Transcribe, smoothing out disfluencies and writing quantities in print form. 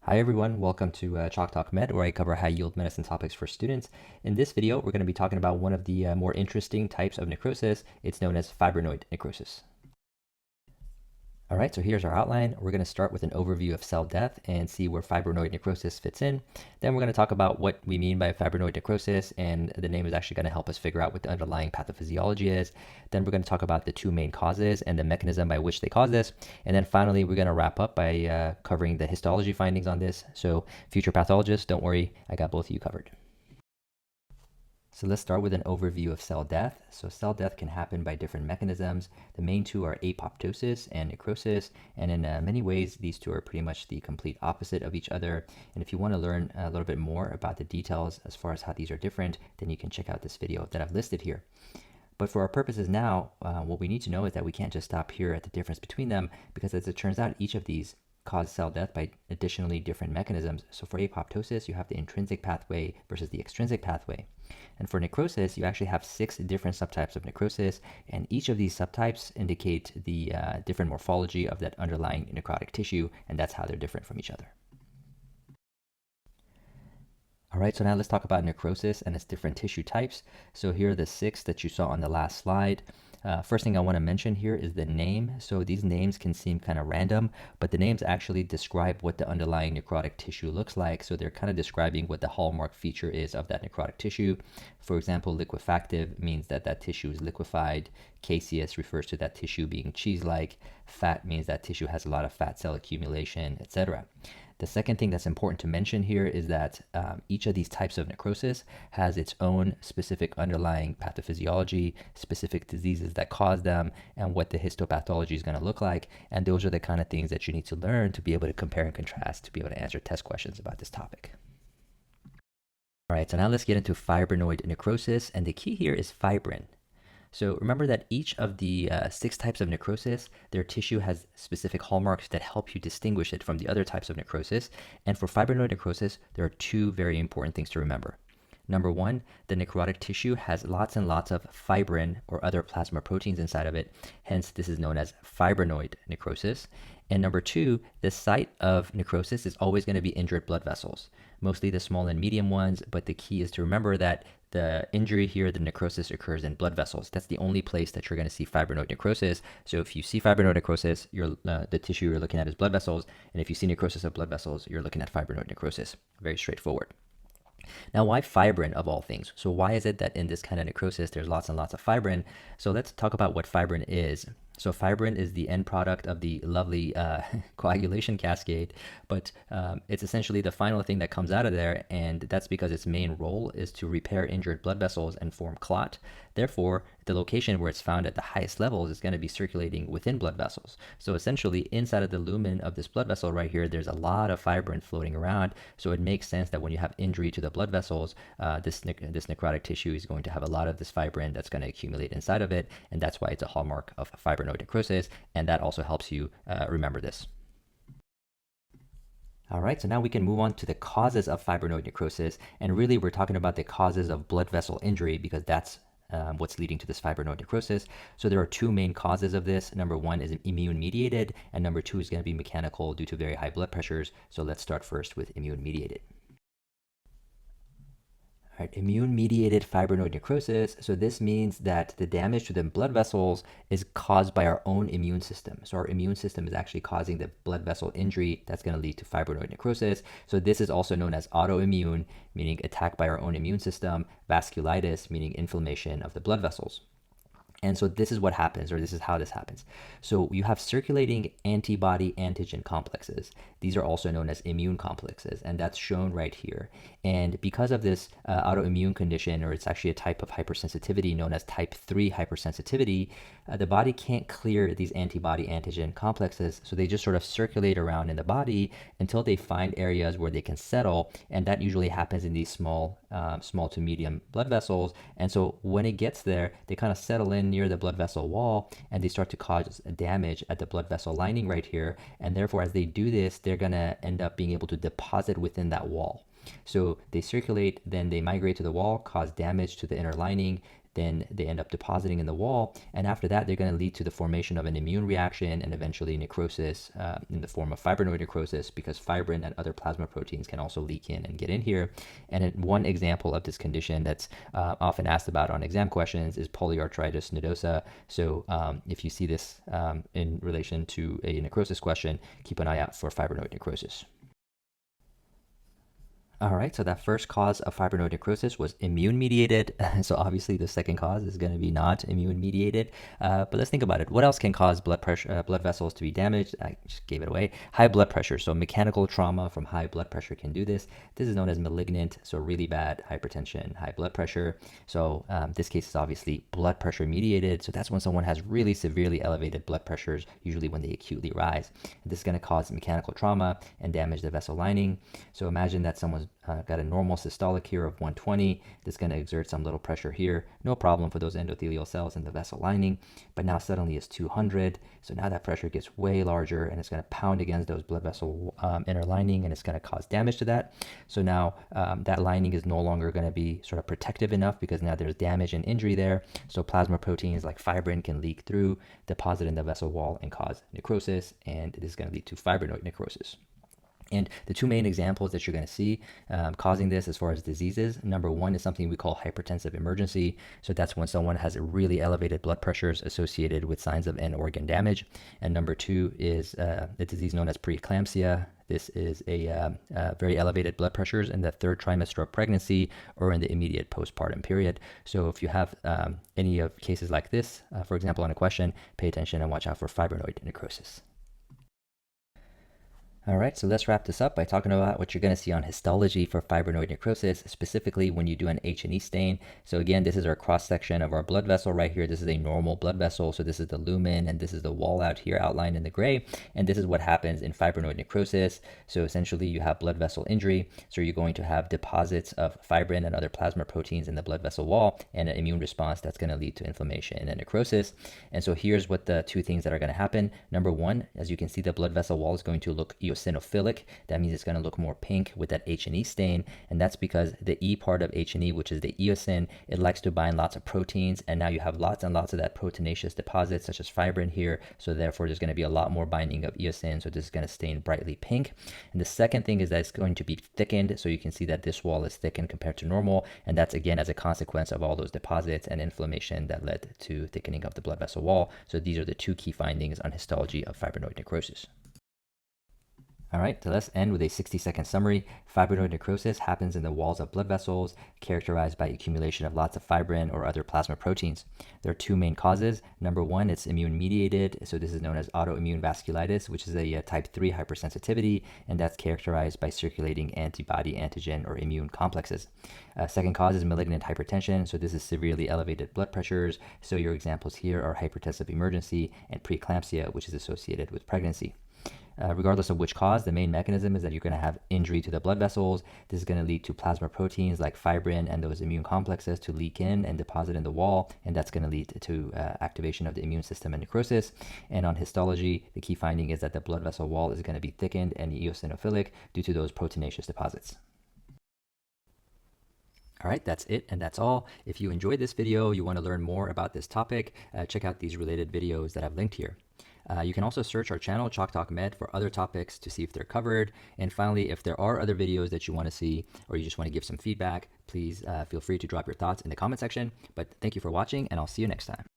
Hi everyone, welcome to Chalk Talk Med, where I cover high yield medicine topics for students. In this video, we're going to be talking about one of the more interesting types of necrosis. It's known as fibrinoid necrosis. All right, so here's our outline. We're going to start with an overview of cell death and see where fibrinoid necrosis fits in. Then we're going to talk about what we mean by fibrinoid necrosis, and the name is actually going to help us figure out what the underlying pathophysiology is. Then we're going to talk about the two main causes and the mechanism by which they cause this. And then finally, we're going to wrap up by covering the histology findings on this. So future pathologists, don't worry, I got both of you covered. So let's start with an overview of cell death. So cell death can happen by different mechanisms. The main two are apoptosis and necrosis, and in many ways, these two are pretty much the complete opposite of each other. And if you want to learn a little bit more about the details as far as how these are different, then you can check out this video that I've listed here. But for our purposes now, what we need to know is that we can't just stop here at the difference between them, because as it turns out, each of these cause cell death by additionally different mechanisms. So for apoptosis, you have the intrinsic pathway versus the extrinsic pathway. And for necrosis, you actually have 6 different subtypes of necrosis, and each of these subtypes indicate the different morphology of that underlying necrotic tissue, and that's how they're different from each other. All right, so now let's talk about necrosis and its different tissue types. So here are the 6 that you saw on the last slide. First thing I want to mention here is the name. So these names can seem kind of random, but the names actually describe what the underlying necrotic tissue looks like. So they're kind of describing what the hallmark feature is of that necrotic tissue. For example, liquefactive means that that tissue is liquefied. Caseous refers to that tissue being cheese-like. Fat means that tissue has a lot of fat cell accumulation, etc. The second thing that's important to mention here is that each of these types of necrosis has its own specific underlying pathophysiology, specific diseases that cause them, and what the histopathology is going to look like. And those are the kind of things that you need to learn to be able to compare and contrast, to be able to answer test questions about this topic. All right, so now let's get into fibrinoid necrosis, and the key here is fibrin. So remember that each of the 6 types of necrosis, their tissue has specific hallmarks that help you distinguish it from the other types of necrosis. And for fibrinoid necrosis, there are 2 very important things to remember. Number 1, the necrotic tissue has lots and lots of fibrin or other plasma proteins inside of it. Hence, this is known as fibrinoid necrosis. And number 2, the site of necrosis is always going to be injured blood vessels, mostly the small and medium ones. But the key is to remember that the injury here, the necrosis, occurs in blood vessels. That's the only place that you're going to see fibrinoid necrosis. So if you see fibrinoid necrosis, the tissue you're looking at is blood vessels. And if you see necrosis of blood vessels, you're looking at fibrinoid necrosis. Very straightforward. Now, why fibrin of all things? So why is it that in this kind of necrosis, there's lots and lots of fibrin? So let's talk about what fibrin is. So fibrin is the end product of the lovely coagulation cascade, but it's essentially the final thing that comes out of there, and that's because its main role is to repair injured blood vessels and form clot. Therefore, the location where it's found at the highest levels is going to be circulating within blood vessels. So essentially, inside of the lumen of this blood vessel right here, there's a lot of fibrin floating around. So it makes sense that when you have injury to the blood vessels, this necrotic tissue is going to have a lot of this fibrin that's going to accumulate inside of it, and that's why it's a hallmark of fibrinoid necrosis, and that also helps you remember this. All right, so now we can move on to the causes of fibrinoid necrosis, and really we're talking about the causes of blood vessel injury because that's what's leading to this fibrinoid necrosis. So there are 2 main causes of this. Number 1 is immune mediated, and number 2 is going to be mechanical due to very high blood pressures. So let's start first with immune mediated. All right, immune-mediated fibrinoid necrosis. So this means that the damage to the blood vessels is caused by our own immune system. So our immune system is actually causing the blood vessel injury that's going to lead to fibrinoid necrosis. So this is also known as autoimmune, meaning attack by our own immune system, vasculitis, meaning inflammation of the blood vessels. And so this is what happens, or this is how this happens. So you have circulating antibody-antigen complexes. These are also known as immune complexes, and that's shown right here. And because of this autoimmune condition, or it's actually a type of hypersensitivity known as type 3 hypersensitivity, the body can't clear these antibody-antigen complexes, so they just sort of circulate around in the body until they find areas where they can settle, and that usually happens in these small to medium blood vessels. And so when it gets there, they kind of settle in near the blood vessel wall, and they start to cause damage at the blood vessel lining right here. And therefore, as they do this, they're going to end up being able to deposit within that wall. So they circulate, then they migrate to the wall, cause damage to the inner lining. then they end up depositing in the wall. And after that, they're going to lead to the formation of an immune reaction and eventually necrosis in the form of fibrinoid necrosis, because fibrin and other plasma proteins can also leak in and get in here. And one example of this condition that's often asked about on exam questions is polyarthritis nodosa. So if you see this in relation to a necrosis question, keep an eye out for fibrinoid necrosis. All right, so that first cause of fibrinoid necrosis was immune mediated. So obviously the second cause is going to be not immune mediated. But let's think about it. What else can cause blood pressure, blood vessels to be damaged? I just gave it away. High blood pressure. So mechanical trauma from high blood pressure can do this. This is known as malignant. So really bad hypertension, high blood pressure. So this case is obviously blood pressure mediated. So that's when someone has really severely elevated blood pressures, usually when they acutely rise. This is going to cause mechanical trauma and damage the vessel lining. So imagine that someone's got a normal systolic here of 120. This is going to exert some little pressure here. No problem for those endothelial cells in the vessel lining. But now suddenly it's 200. So now that pressure gets way larger and it's going to pound against those blood vessel inner lining, and it's going to cause damage to that. So now that lining is no longer going to be sort of protective enough, because now there's damage and injury there. So plasma proteins like fibrin can leak through, deposit in the vessel wall, and cause necrosis. And this is going to lead to fibrinoid necrosis. And the two main examples that you're going to see causing this as far as diseases, number one is something we call hypertensive emergency. So that's when someone has really elevated blood pressures associated with signs of end organ damage. And number two is a disease known as preeclampsia. This is a very elevated blood pressures in the third trimester of pregnancy or in the immediate postpartum period. So if you have any of cases like this, for example, on a question, pay attention and watch out for fibrinoid necrosis. All right, so let's wrap this up by talking about what you're going to see on histology for fibrinoid necrosis, specifically when you do an H&E stain. So again, this is our cross-section of our blood vessel right here. This is a normal blood vessel. So this is the lumen, and this is the wall out here outlined in the gray. And this is what happens in fibrinoid necrosis. So essentially you have blood vessel injury. So you're going to have deposits of fibrin and other plasma proteins in the blood vessel wall, and an immune response that's going to lead to inflammation and necrosis. And so here's what the two things that are going to happen. Number one, as you can see, the blood vessel wall is going to look eosinophilic. That means it's going to look more pink with that H&E stain, and that's because the E part of H&E, which is the eosin, it likes to bind lots of proteins, and now you have lots and lots of that proteinaceous deposits such as fibrin here, so therefore there's going to be a lot more binding of eosin, so this is going to stain brightly pink. And the second thing is that it's going to be thickened, so you can see that this wall is thickened compared to normal, and that's again as a consequence of all those deposits and inflammation that led to thickening of the blood vessel wall. So these are the two key findings on histology of fibrinoid necrosis. All right, so let's end with a 60-second summary. Fibrinoid necrosis happens in the walls of blood vessels, characterized by accumulation of lots of fibrin or other plasma proteins. There are two main causes. Number one, it's immune mediated. So this is known as autoimmune vasculitis, which is a type 3 hypersensitivity, and that's characterized by circulating antibody, antigen, or immune complexes. Second cause is malignant hypertension. So this is severely elevated blood pressures. So your examples here are hypertensive emergency and preeclampsia, which is associated with pregnancy. Regardless of which cause, the main mechanism is that you're going to have injury to the blood vessels. This is going to lead to plasma proteins like fibrin and those immune complexes to leak in and deposit in the wall, and that's going to lead to activation of the immune system and necrosis. And on histology, the key finding is that the blood vessel wall is going to be thickened and eosinophilic due to those proteinaceous deposits. All right, that's it and that's all. If you enjoyed this video, you want to learn more about this topic, check out these related videos that I've linked here. You can also search our channel, Chalk Talk Med, for other topics to see if they're covered. And finally, if there are other videos that you want to see or you just want to give some feedback, please feel free to drop your thoughts in the comment section. But thank you for watching, and I'll see you next time.